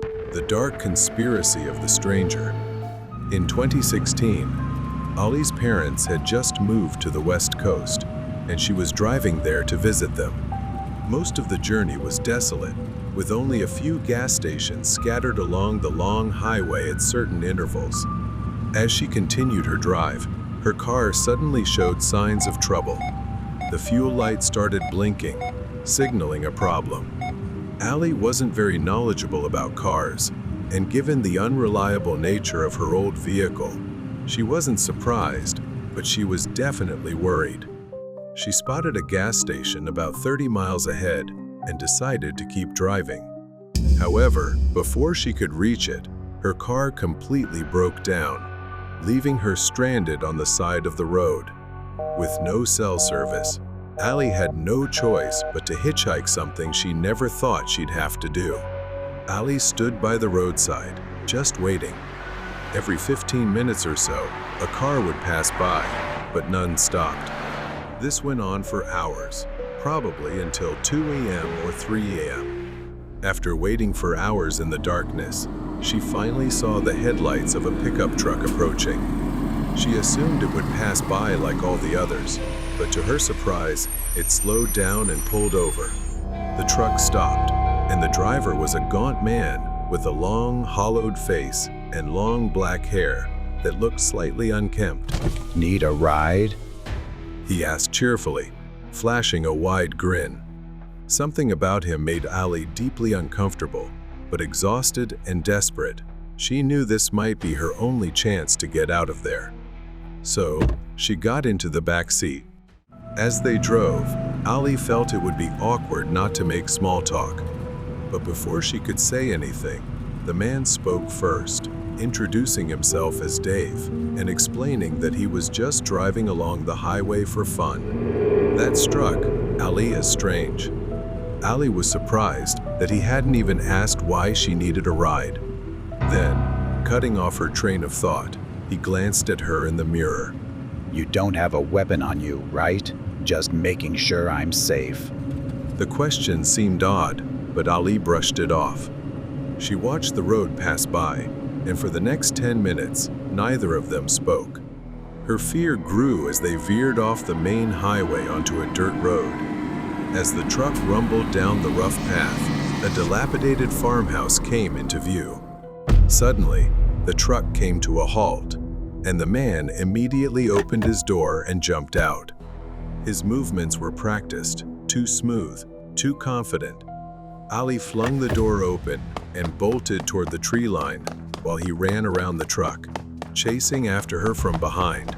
The Dark Conspiracy of the Stranger. In 2016, Ali's parents had just moved to the West Coast, and she was driving there to visit them. Most of the journey was desolate, with only a few gas stations scattered along the long highway at certain intervals. As she continued her drive, her car suddenly showed signs of trouble. The fuel light started blinking, signaling a problem. Ali wasn't very knowledgeable about cars, and given the unreliable nature of her old vehicle, she wasn't surprised, but she was definitely worried. She spotted a gas station about 30 miles ahead and decided to keep driving. However, before she could reach it, her car completely broke down, leaving her stranded on the side of the road. With no cell service, Ali had no choice but to hitchhike, something she never thought she'd have to do. Ali stood by the roadside, just waiting. Every 15 minutes or so, a car would pass by, but none stopped. This went on for hours, probably until 2 a.m. or 3 a.m. After waiting for hours in the darkness, she finally saw the headlights of a pickup truck approaching. She assumed it would pass by like all the others, but to her surprise, it slowed down and pulled over. The truck stopped, and the driver was a gaunt man with a long, hollowed face and long black hair that looked slightly unkempt. "Need a ride?" he asked cheerfully, flashing a wide grin. Something about him made Ali deeply uncomfortable, but exhausted and desperate. She knew this might be her only chance to get out of there. So, she got into the back seat. As they drove, Ali felt it would be awkward not to make small talk. But before she could say anything, the man spoke first, introducing himself as Dave and explaining that he was just driving along the highway for fun. That struck Ali as strange. Ali was surprised that he hadn't even asked why she needed a ride. Then, cutting off her train of thought, he glanced at her in the mirror. "You don't have a weapon on you, right? Just making sure I'm safe." The question seemed odd, but Ali brushed it off. She watched the road pass by, and for the next 10 minutes, neither of them spoke. Her fear grew as they veered off the main highway onto a dirt road. As the truck rumbled down the rough path, a dilapidated farmhouse came into view. Suddenly, the truck came to a halt, and the man immediately opened his door and jumped out. His movements were practiced, too smooth, too confident. Ali flung the door open and bolted toward the tree line while he ran around the truck, chasing after her from behind.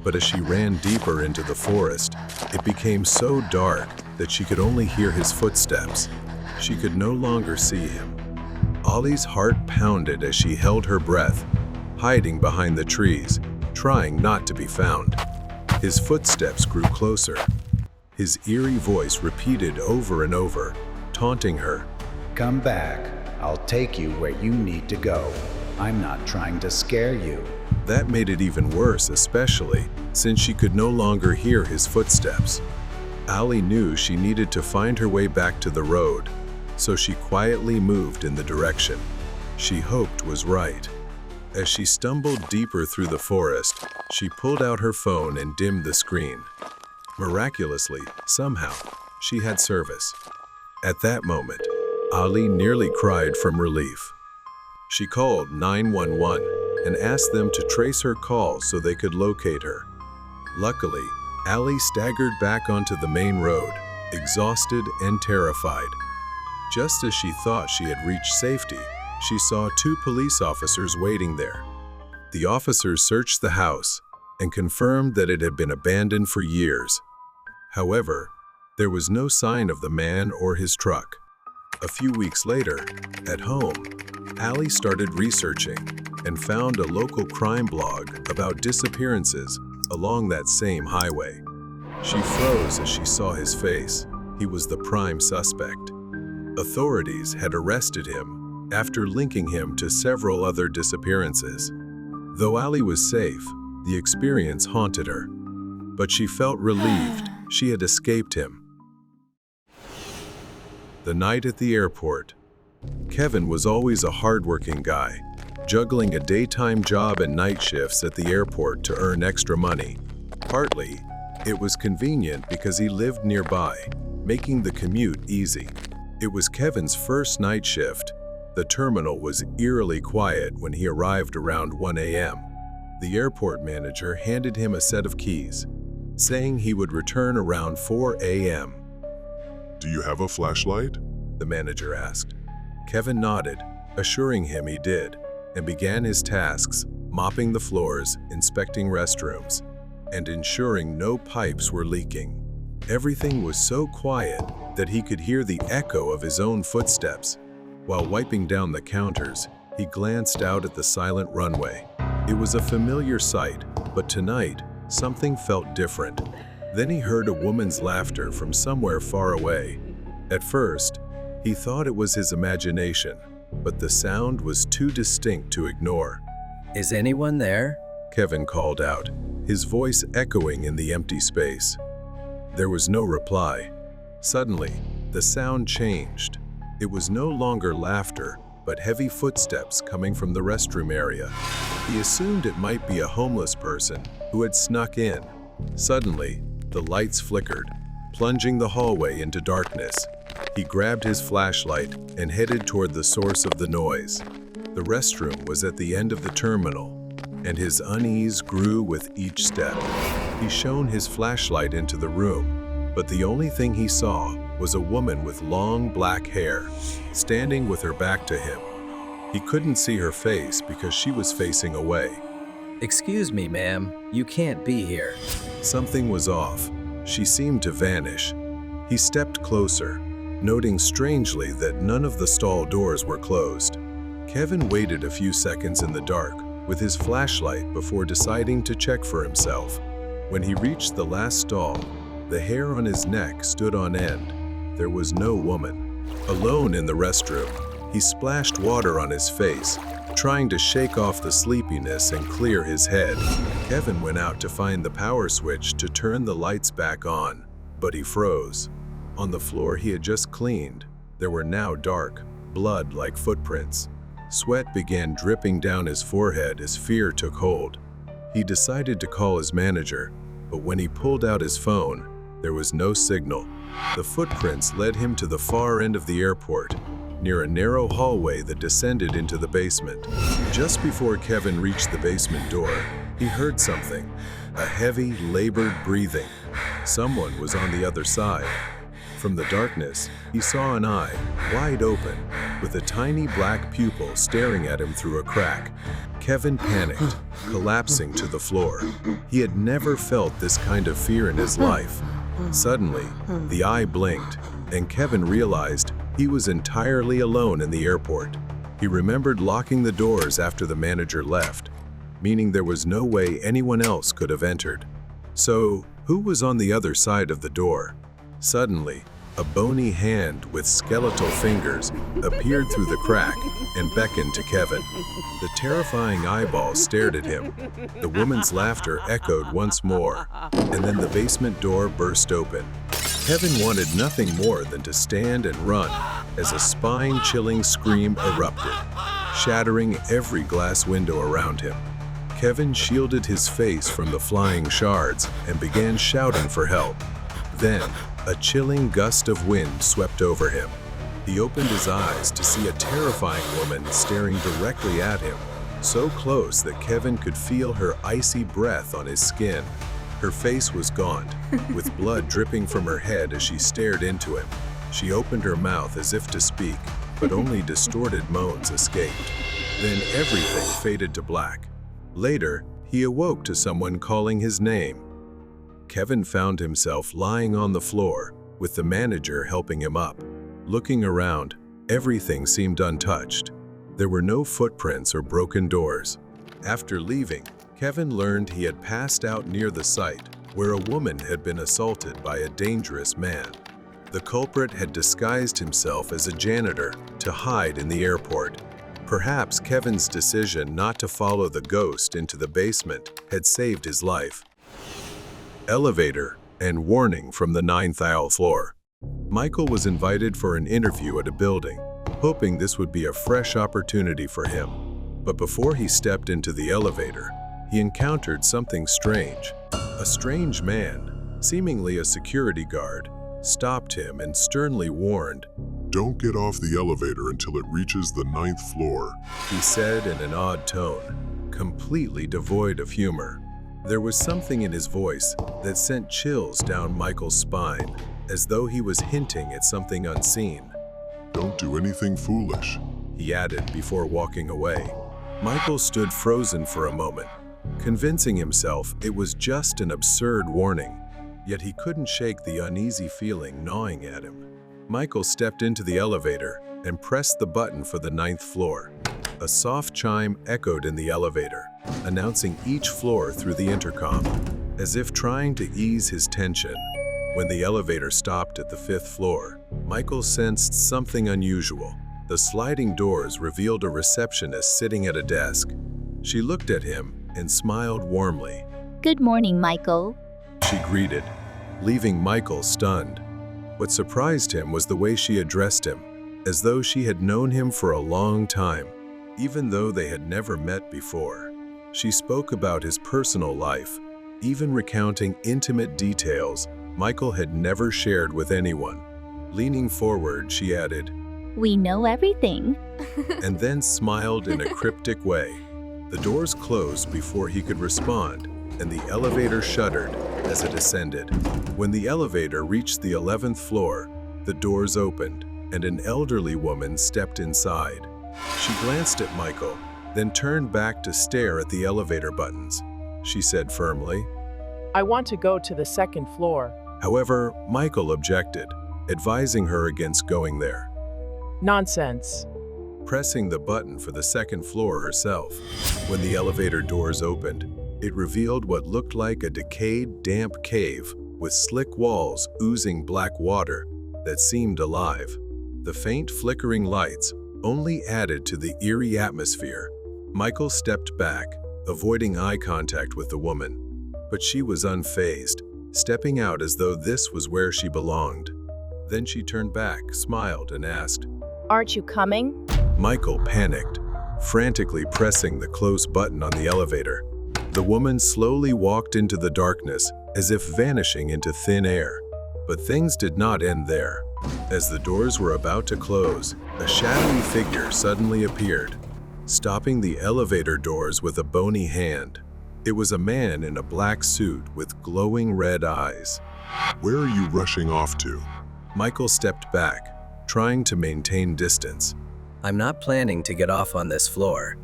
But as she ran deeper into the forest, it became so dark that she could only hear his footsteps. She could no longer see him. Ali's heart pounded as she held her breath, hiding behind the trees, trying not to be found. His footsteps grew closer. His eerie voice repeated over and over, taunting her. "Come back. I'll take you where you need to go. I'm not trying to scare you." That made it even worse, especially since she could no longer hear his footsteps. Ali knew she needed to find her way back to the road, so she quietly moved in the direction she hoped was right. As she stumbled deeper through the forest, she pulled out her phone and dimmed the screen. Miraculously, somehow, she had service. At that moment, Ali nearly cried from relief. She called 911 and asked them to trace her call so they could locate her. Luckily, Ali staggered back onto the main road, exhausted and terrified. Just as she thought she had reached safety, she saw 2 police officers waiting there. The officers searched the house and confirmed that it had been abandoned for years. However, there was no sign of the man or his truck. A few weeks later, at home, Ali started researching and found a local crime blog about disappearances along that same highway. She froze as she saw his face. He was the prime suspect. Authorities had arrested him after linking him to several other disappearances. Though Ali was safe, the experience haunted her, but she felt relieved she had escaped him. The night at the airport. Kevin was always a hardworking guy, juggling a daytime job and night shifts at the airport to earn extra money. Partly, it was convenient because he lived nearby, making the commute easy. It was Kevin's first night shift. The terminal was eerily quiet when he arrived around 1 a.m. The airport manager handed him a set of keys, saying he would return around 4 a.m. Do you have a flashlight? The manager asked. Kevin nodded, assuring him he did, and began his tasks, mopping the floors, inspecting restrooms, and ensuring no pipes were leaking. Everything was so quiet that he could hear the echo of his own footsteps. While wiping down the counters, he glanced out at the silent runway. It was a familiar sight, but tonight, something felt different. Then he heard a woman's laughter from somewhere far away. At first, he thought it was his imagination, but the sound was too distinct to ignore. Is anyone there? Kevin called out, his voice echoing in the empty space. There was no reply. Suddenly, the sound changed. It was no longer laughter, but heavy footsteps coming from the restroom area. He assumed it might be a homeless person who had snuck in. Suddenly, the lights flickered, plunging the hallway into darkness. He grabbed his flashlight and headed toward the source of the noise. The restroom was at the end of the terminal, and his unease grew with each step. He shone his flashlight into the room, but the only thing he saw was a woman with long black hair, standing with her back to him. He couldn't see her face because she was facing away. Excuse me, ma'am. You can't be here. Something was off. She seemed to vanish. He stepped closer, noting strangely that none of the stall doors were closed. Kevin waited a few seconds in the dark with his flashlight before deciding to check for himself. When he reached the last stall, the hair on his neck stood on end. There was no woman. Alone in the restroom, he splashed water on his face, trying to shake off the sleepiness and clear his head. Kevin went out to find the power switch to turn the lights back on, but he froze. On the floor he had just cleaned, there were now dark, blood-like footprints. Sweat began dripping down his forehead as fear took hold. He decided to call his manager, but when he pulled out his phone, there was no signal. The footprints led him to the far end of the airport, near a narrow hallway that descended into the basement. Just before Kevin reached the basement door, he heard something, a heavy, labored breathing. Someone was on the other side. From the darkness, he saw an eye, wide open, with a tiny black pupil staring at him through a crack. Kevin panicked, collapsing to the floor. He had never felt this kind of fear in his life. Suddenly, the eye blinked, and Kevin realized he was entirely alone in the airport. He remembered locking the doors after the manager left, meaning there was no way anyone else could have entered. So, who was on the other side of the door? Suddenly, a bony hand with skeletal fingers appeared through the crack and beckoned to Kevin. The terrifying eyeballs stared at him. The woman's laughter echoed once more, and then the basement door burst open. Kevin wanted nothing more than to stand and run as a spine-chilling scream erupted, shattering every glass window around him. Kevin shielded his face from the flying shards and began shouting for help. Then, a chilling gust of wind swept over him. He opened his eyes to see a terrifying woman staring directly at him, so close that Kevin could feel her icy breath on his skin. Her face was gaunt, with blood dripping from her head as she stared into him. She opened her mouth as if to speak, but only distorted moans escaped. Then everything faded to black. Later, he awoke to someone calling his name. Kevin found himself lying on the floor, with the manager helping him up. Looking around, everything seemed untouched. There were no footprints or broken doors. After leaving, Kevin learned he had passed out near the site where a woman had been assaulted by a dangerous man. The culprit had disguised himself as a janitor to hide in the airport. Perhaps Kevin's decision not to follow the ghost into the basement had saved his life. Elevator and warning from the 9th aisle floor. Michael was invited for an interview at a building. hoping this would be a fresh opportunity for him. But before he stepped into the elevator, he encountered something strange. A strange man, seemingly a security guard, stopped him and sternly warned. Don't get off the elevator until it reaches the 9th floor. He said in an odd tone, completely devoid of humor. There was something in his voice that sent chills down Michael's spine, as though he was hinting at something unseen. Don't do anything foolish, he added before walking away. Michael stood frozen for a moment, convincing himself it was just an absurd warning, yet he couldn't shake the uneasy feeling gnawing at him. Michael stepped into the elevator and pressed the button for the 9th floor. A soft chime echoed in the elevator, announcing each floor through the intercom, as if trying to ease his tension. When the elevator stopped at the 5th floor, Michael sensed something unusual. The sliding doors revealed a receptionist sitting at a desk. She looked at him and smiled warmly. Good morning, Michael. She greeted, leaving Michael stunned. What surprised him was the way she addressed him, as though she had known him for a long time, even though they had never met before. She spoke about his personal life, even recounting intimate details Michael had never shared with anyone. Leaning forward, she added, We know everything. and then smiled in a cryptic way. The doors closed before he could respond, and the elevator shuddered as it ascended. When the elevator reached the 11th floor, the doors opened, and an elderly woman stepped inside. She glanced at Michael, then turned back to stare at the elevator buttons. She said firmly, I want to go to the 2nd floor. However, Michael objected, advising her against going there. Nonsense. Pressing the button for the 2nd floor herself. When the elevator doors opened, it revealed what looked like a decayed, damp cave with slick walls oozing black water that seemed alive. The faint flickering lights only added to the eerie atmosphere. Michael stepped back, avoiding eye contact with the woman, but she was unfazed, stepping out as though this was where she belonged. Then she turned back, smiled, and asked, Aren't you coming? Michael panicked, frantically pressing the close button on the elevator. The woman slowly walked into the darkness, as if vanishing into thin air. But things did not end there. As the doors were about to close, a shadowy figure suddenly appeared, stopping the elevator doors with a bony hand. It was a man in a black suit with glowing red eyes. Where are you rushing off to? Michael stepped back, trying to maintain distance. I'm not planning to get off on this floor.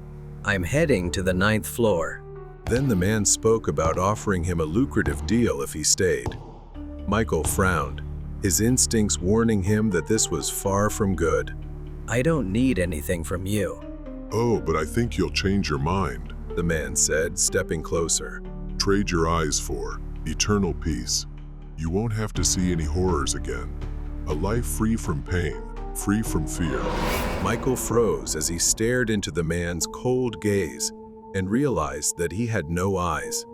I'm heading to the 9th floor. Then the man spoke about offering him a lucrative deal if he stayed. Michael frowned, his instincts warning him that this was far from good. I don't need anything from you. Oh, but I think you'll change your mind, The man said, stepping closer. Trade your eyes for eternal peace. You won't have to see any horrors again. A life free from pain, free from fear. Michael froze as he stared into the man's cold gaze and realized that he had no eyes,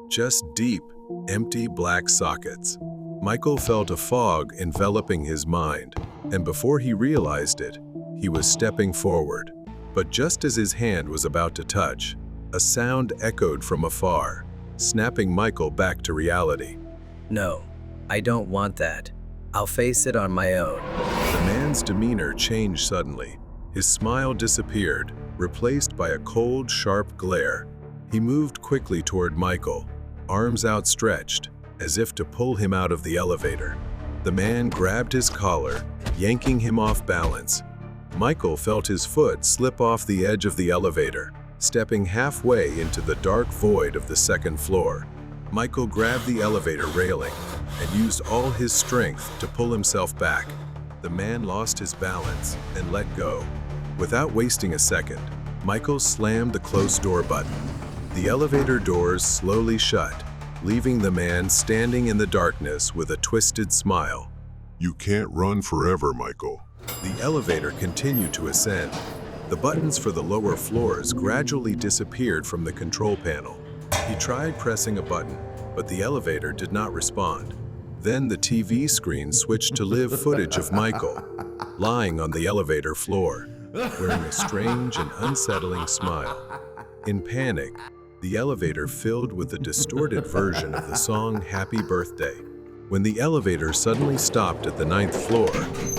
just deep, empty black sockets. Michael felt a fog enveloping his mind, and before he realized it, he was stepping forward. But just as his hand was about to touch, a sound echoed from afar, snapping Michael back to reality. No, I don't want that. I'll face it on my own. The man's demeanor changed suddenly. His smile disappeared, replaced by a cold, sharp glare. He moved quickly toward Michael, arms outstretched, as if to pull him out of the elevator. The man grabbed his collar, yanking him off balance. Michael felt his foot slip off the edge of the elevator, stepping halfway into the dark void of the 2nd floor. Michael grabbed the elevator railing and used all his strength to pull himself back. The man lost his balance and let go. Without wasting a second, Michael slammed the closed door button. The elevator doors slowly shut, leaving the man standing in the darkness with a twisted smile. You can't run forever, Michael. The elevator continued to ascend. The buttons for the lower floors gradually disappeared from the control panel. He tried pressing a button, but the elevator did not respond. Then the TV screen switched to live footage of Michael. lying on the elevator floor, wearing a strange and unsettling smile. In panic, the elevator filled with a distorted version of the song Happy Birthday. When the elevator suddenly stopped at the 9th floor,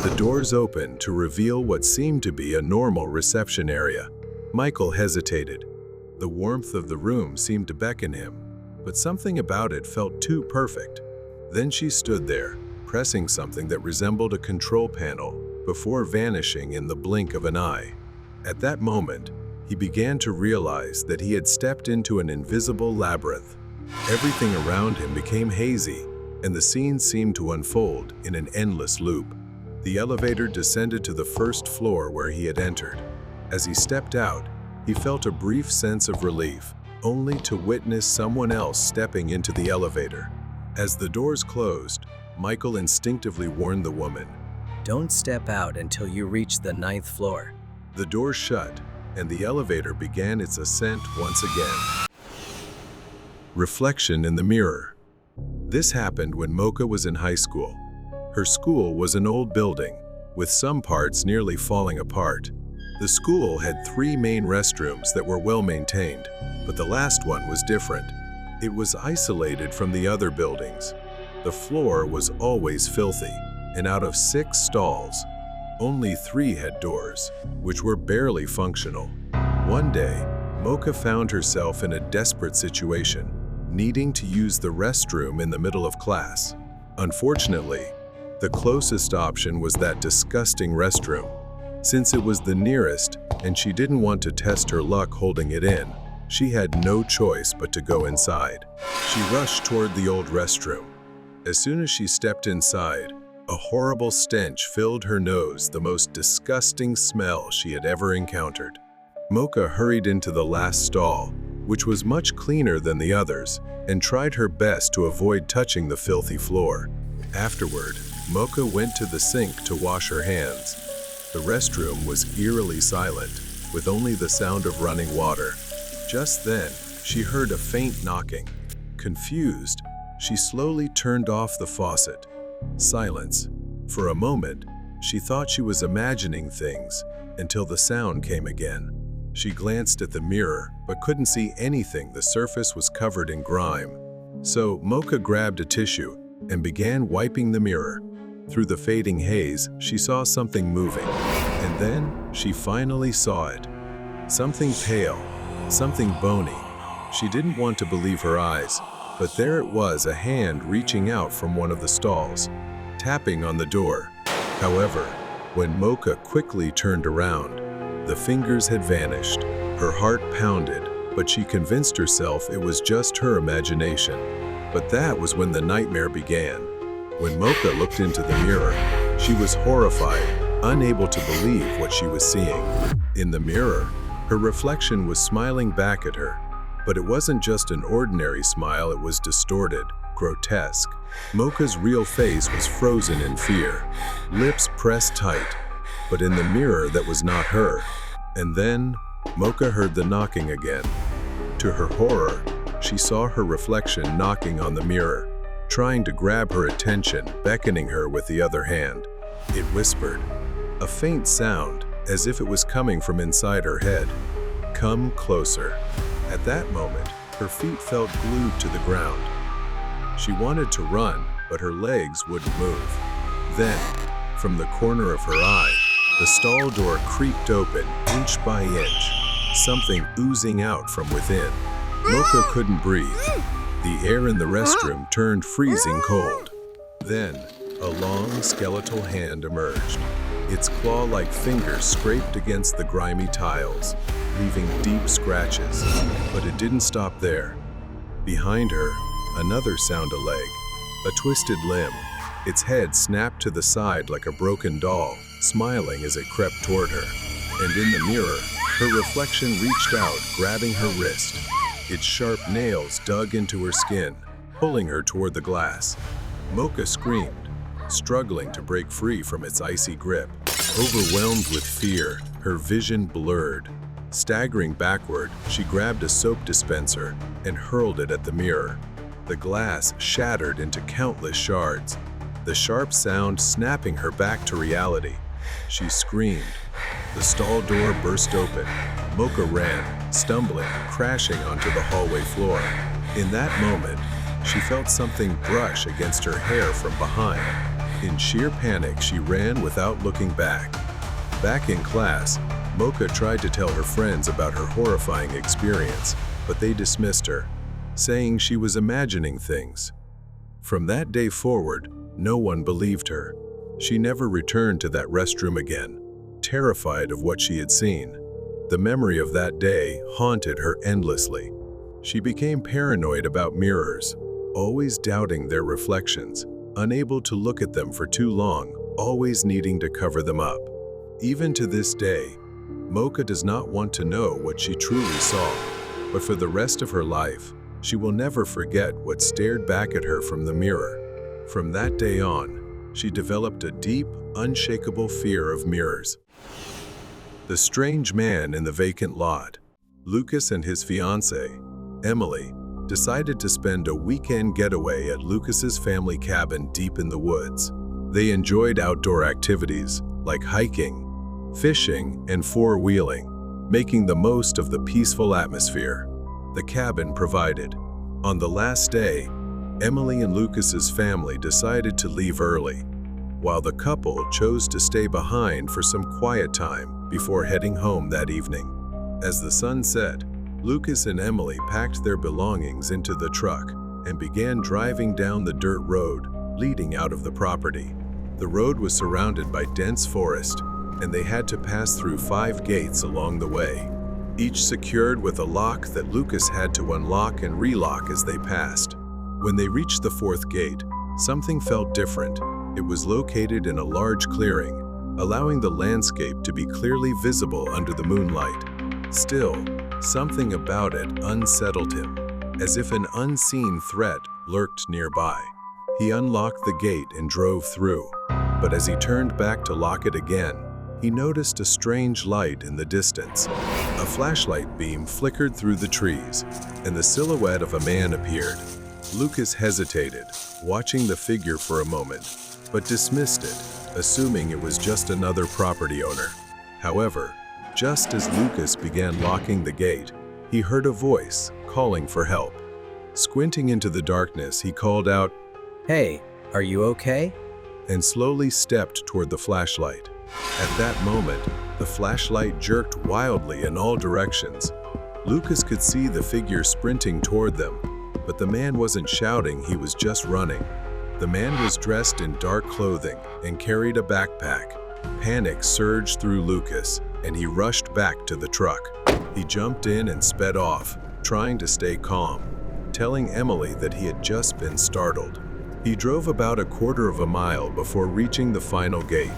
the doors opened to reveal what seemed to be a normal reception area. Michael hesitated. The warmth of the room seemed to beckon him, but something about it felt too perfect. Then she stood there, pressing something that resembled a control panel, before vanishing in the blink of an eye. At that moment, he began to realize that he had stepped into an invisible labyrinth. Everything around him became hazy, and the scene seemed to unfold in an endless loop. The elevator descended to the 1st floor where he had entered. As he stepped out, he felt a brief sense of relief, only to witness someone else stepping into the elevator. As the doors closed, Michael instinctively warned the woman. Don't step out until you reach the 9th floor. The door shut, and the elevator began its ascent once again. Reflection in the mirror. This happened when Mocha was in high school. Her school was an old building, with some parts nearly falling apart. The school had 3 main restrooms that were well maintained, but the last one was different. It was isolated from the other buildings. The floor was always filthy, and out of 6 stalls, only 3 had doors, which were barely functional. One day, Mocha found herself in a desperate situation, needing to use the restroom in the middle of class. Unfortunately, the closest option was that disgusting restroom. Since it was the nearest, and she didn't want to test her luck holding it in, she had no choice but to go inside. She rushed toward the old restroom. As soon as she stepped inside, a horrible stench filled her nose, the most disgusting smell she had ever encountered. Mocha hurried into the last stall, which was much cleaner than the others, and tried her best to avoid touching the filthy floor. Afterward, Mocha went to the sink to wash her hands. The restroom was eerily silent, with only the sound of running water. Just then, she heard a faint knocking. Confused, she slowly turned off the faucet. Silence. For a moment, she thought she was imagining things, until the sound came again. She glanced at the mirror, but couldn't see anything. The surface was covered in grime. So Mocha grabbed a tissue and began wiping the mirror. Through the fading haze, she saw something moving, and then she finally saw it. Something pale, something bony. She didn't want to believe her eyes, but there it was, a hand reaching out from one of the stalls, tapping on the door. However, when Mocha quickly turned around, the fingers had vanished. Her heart pounded, but she convinced herself it was just her imagination. But that was when the nightmare began. When Mocha looked into the mirror, she was horrified, unable to believe what she was seeing. In the mirror, her reflection was smiling back at her. But it wasn't just an ordinary smile, it was distorted, grotesque. Mocha's real face was frozen in fear, lips pressed tight, but in the mirror that was not her. And then, Mocha heard the knocking again. To her horror, she saw her reflection knocking on the mirror, trying to grab her attention, beckoning her with the other hand. It whispered, a faint sound, as if it was coming from inside her head. Come closer. At that moment, her feet felt glued to the ground. She wanted to run, but her legs wouldn't move. Then, from the corner of her eye, the stall door creaked open, inch by inch, something oozing out from within. Mocha couldn't breathe. The air in the restroom turned freezing cold. Then, a long skeletal hand emerged. Its claw-like fingers scraped against the grimy tiles, leaving deep scratches. But it didn't stop there. Behind her, another sound a leg, a twisted limb. Its head snapped to the side like a broken doll, smiling as it crept toward her. And in the mirror, her reflection reached out, grabbing her wrist. Its sharp nails dug into her skin, pulling her toward the glass. Mocha screamed, struggling to break free from its icy grip. Overwhelmed with fear, her vision blurred. Staggering backward, she grabbed a soap dispenser and hurled it at the mirror. The glass shattered into countless shards, the sharp sound snapping her back to reality. She screamed. The stall door burst open. Mocha ran, stumbling, crashing onto the hallway floor. In that moment, she felt something brush against her hair from behind. In sheer panic, she ran without looking back. Back in class, Mocha tried to tell her friends about her horrifying experience, but they dismissed her, saying she was imagining things. From that day forward, no one believed her. She never returned to that restroom again, terrified of what she had seen. The memory of that day haunted her endlessly. She became paranoid about mirrors, always doubting their reflections, unable to look at them for too long, always needing to cover them up. Even to this day, Mocha does not want to know what she truly saw, but for the rest of her life, she will never forget what stared back at her from the mirror. From that day on, she developed a deep, unshakable fear of mirrors. The strange man in the vacant lot. Lucas and his fiancée, Emily, decided to spend a weekend getaway at Lucas's family cabin deep in the woods. They enjoyed outdoor activities like hiking, fishing, and four-wheeling, making the most of the peaceful atmosphere the cabin provided. On the last day, Emily and Lucas's family decided to leave early, while the couple chose to stay behind for some quiet time before heading home that evening. As the sun set, Lucas and Emily packed their belongings into the truck and began driving down the dirt road leading out of the property. The road was surrounded by dense forest, and they had to pass through 5 gates along the way, each secured with a lock that Lucas had to unlock and relock as they passed. When they reached the 4th gate, something felt different. It was located in a large clearing, allowing the landscape to be clearly visible under the moonlight. Still, something about it unsettled him, as if an unseen threat lurked nearby. He unlocked the gate and drove through, but as he turned back to lock it again, he noticed a strange light in the distance. A flashlight beam flickered through the trees, and the silhouette of a man appeared. Lucas hesitated, watching the figure for a moment, but dismissed it, assuming it was just another property owner. However, just as Lucas began locking the gate, he heard a voice calling for help. Squinting into the darkness, he called out, "Hey, are you okay?" and slowly stepped toward the flashlight. At that moment, the flashlight jerked wildly in all directions. Lucas could see the figure sprinting toward them, but the man wasn't shouting, he was just running. The man was dressed in dark clothing and carried a backpack. Panic surged through Lucas, and he rushed back to the truck. He jumped in and sped off, trying to stay calm, telling Emily that he had just been startled. He drove about a quarter of a mile before reaching the final gate.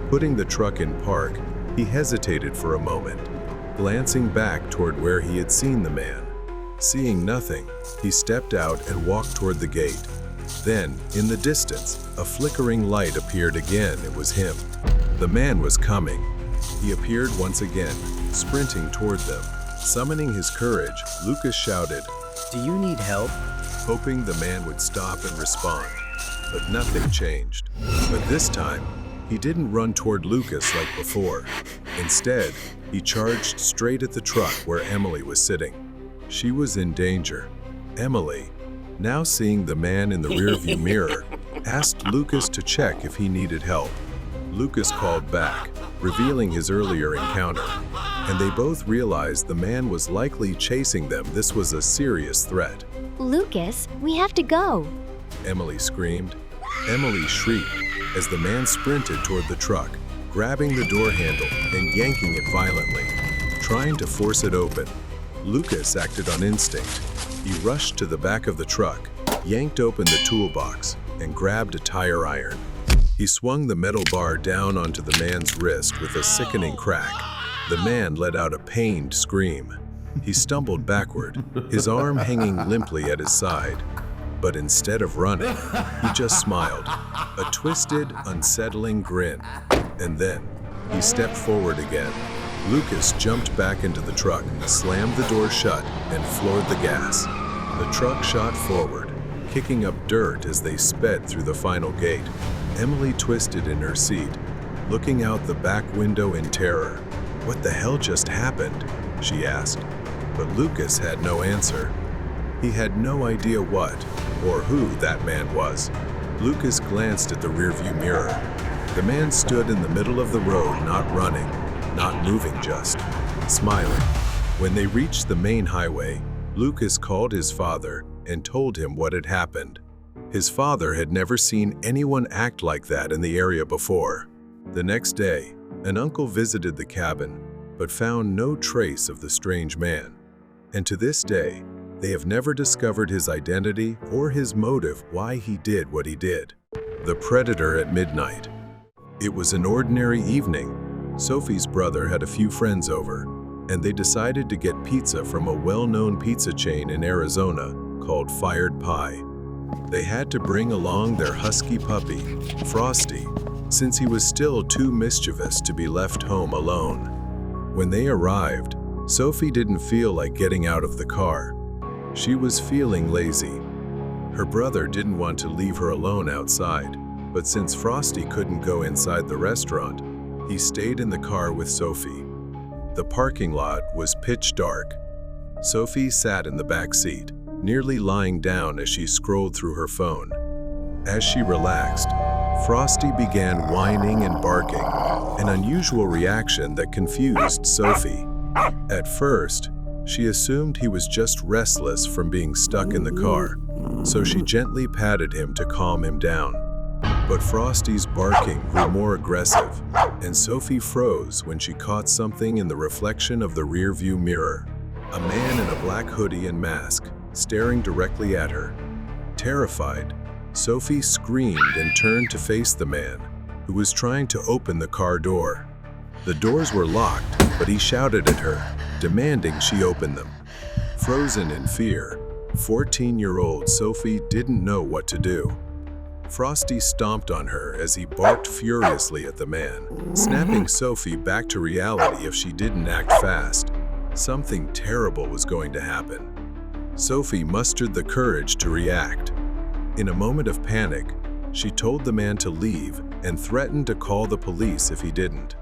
Putting the truck in park, he hesitated for a moment, glancing back toward where he had seen the man. Seeing nothing, he stepped out and walked toward the gate. Then, in the distance, a flickering light appeared again. It was him. The man was coming. He appeared once again, sprinting toward them. Summoning his courage, Lucas shouted, "Do you need help?" hoping the man would stop and respond. But nothing changed. But this time, he didn't run toward Lucas like before. Instead, he charged straight at the truck where Emily was sitting. She was in danger. Emily, now seeing the man in the rearview mirror, asked Lucas to check if he needed help. Lucas called back, revealing his earlier encounter, and they both realized the man was likely chasing them. This was a serious threat. Lucas, we have to go. Emily screamed. Emily shrieked as the man sprinted toward the truck, grabbing the door handle and yanking it violently, trying to force it open. Lucas acted on instinct. He rushed to the back of the truck, yanked open the toolbox, and grabbed a tire iron. He swung the metal bar down onto the man's wrist with a sickening crack. The man let out a pained scream. He stumbled backward, his arm hanging limply at his side. But instead of running, he just smiled, a twisted, unsettling grin. And then, he stepped forward again. Lucas jumped back into the truck, slammed the door shut, and floored the gas. The truck shot forward, kicking up dirt as they sped through the final gate. Emily twisted in her seat, looking out the back window in terror. "What the hell just happened?" she asked. But Lucas had no answer. He had no idea what or who that man was. Lucas glanced at the rearview mirror. The man stood in the middle of the road, not running, not moving, just smiling. When they reached the main highway, Lucas called his father and told him what had happened. His father had never seen anyone act like that in the area before. The next day, an uncle visited the cabin, but found no trace of the strange man. And to this day, they have never discovered his identity or his motive why he did what he did. The Predator at Midnight. It was an ordinary evening. Sophie's brother had a few friends over, and they decided to get pizza from a well-known pizza chain in Arizona called Fired Pie. They had to bring along their husky puppy, Frosty, since he was still too mischievous to be left home alone. When they arrived, Sophie didn't feel like getting out of the car. She was feeling lazy. Her brother didn't want to leave her alone outside, but since Frosty couldn't go inside the restaurant, he stayed in the car with Sophie. The parking lot was pitch dark. Sophie sat in the back seat, nearly lying down as she scrolled through her phone. As she relaxed, Frosty began whining and barking, an unusual reaction that confused Sophie. At first, she assumed he was just restless from being stuck in the car, so she gently patted him to calm him down. But Frosty's barking grew more aggressive, and Sophie froze when she caught something in the reflection of the rearview mirror. A man in a black hoodie and mask, staring directly at her. Terrified, Sophie screamed and turned to face the man, who was trying to open the car door. The doors were locked, but he shouted at her, demanding she open them. Frozen in fear, 14-year-old Sophie didn't know what to do. Frosty stomped on her as he barked furiously at the man, snapping Sophie back to reality if she didn't act fast. Something terrible was going to happen. Sophie mustered the courage to react. In a moment of panic, she told the man to leave and threatened to call the police if he didn't.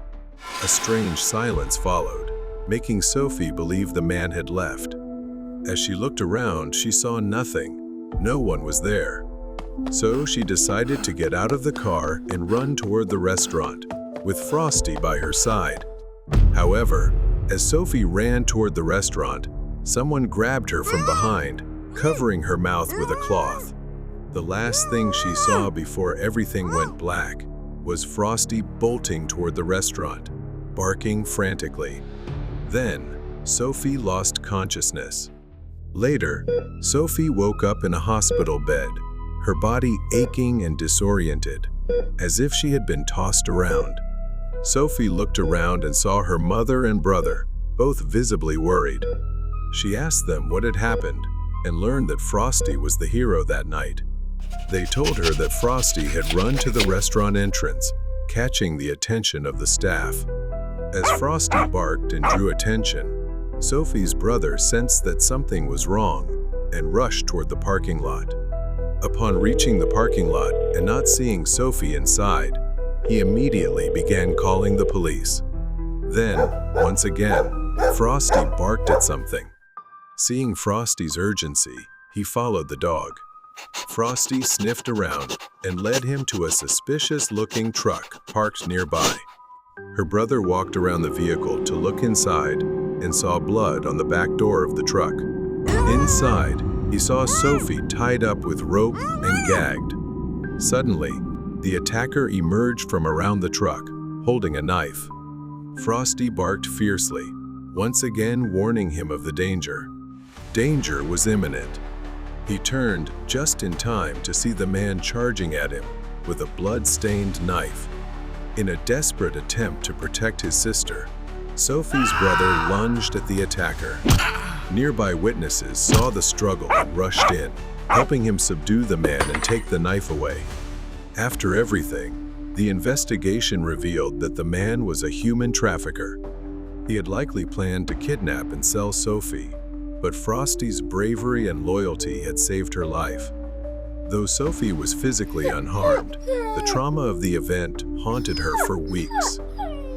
A strange silence followed, making Sophie believe the man had left. As she looked around, she saw nothing. No one was there. So she decided to get out of the car and run toward the restaurant, with Frosty by her side. However, as Sophie ran toward the restaurant, someone grabbed her from behind, covering her mouth with a cloth. The last thing she saw before everything went black was Frosty bolting toward the restaurant, barking frantically. Then, Sophie lost consciousness. Later, Sophie woke up in a hospital bed, her body aching and disoriented, as if she had been tossed around. Sophie looked around and saw her mother and brother, both visibly worried. She asked them what had happened and learned that Frosty was the hero that night. They told her that Frosty had run to the restaurant entrance, catching the attention of the staff. As Frosty barked and drew attention, Sophie's brother sensed that something was wrong and rushed toward the parking lot. Upon reaching the parking lot and not seeing Sophie inside, he immediately began calling the police. Then, once again, Frosty barked at something. Seeing Frosty's urgency, he followed the dog. Frosty sniffed around and led him to a suspicious-looking truck parked nearby. Her brother walked around the vehicle to look inside and saw blood on the back door of the truck. Inside, he saw Sophie tied up with rope and gagged. Suddenly, the attacker emerged from around the truck, holding a knife. Frosty barked fiercely, once again warning him of the danger. Danger was imminent. He turned just in time to see the man charging at him with a blood-stained knife. In a desperate attempt to protect his sister, Sophie's brother lunged at the attacker. Nearby witnesses saw the struggle and rushed in, helping him subdue the man and take the knife away. After everything, the investigation revealed that the man was a human trafficker. He had likely planned to kidnap and sell Sophie, but Frosty's bravery and loyalty had saved her life. Though Sophie was physically unharmed, the trauma of the event haunted her for weeks.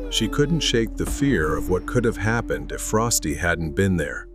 She couldn't shake the fear of what could have happened if Frosty hadn't been there.